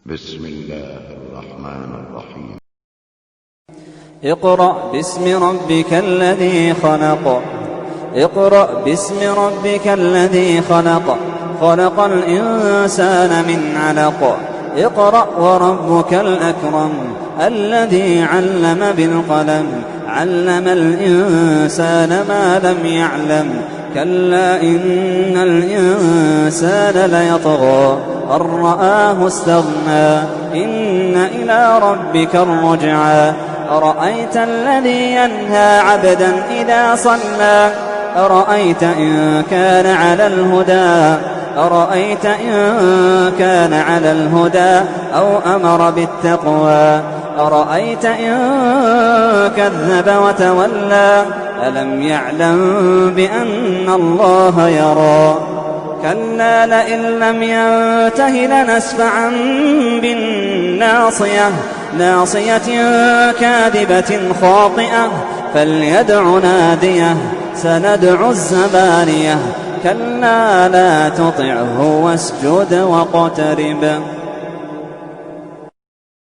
بسم الله الرحمن الرحيم. اقرأ باسم ربك الذي خلق. اقرأ باسم ربك الذي خلق. خلق الإنسان من علق. اقرأ وربك الأكرم الذي علم بالقلم علم الإنسان ما لم يعلم. كلا إن الإنسان ليطغى أن رآه استغنى إن إلى ربك الرجعى. أرأيت الذي ينهى عبدا إذا صلى أرأيت إن كان على الهدى أرأيت إن كان على الهدى أو أمر بالتقوى أرأيت إن كذب وتولى ألم يعلم بأن الله يرى. كلا لئن لم ينته لنسفعا بالناصية ناصية كاذبة خاطئة فليدع ناديه سندع الزبانية. كلا لا تطعه واسجد واقترب.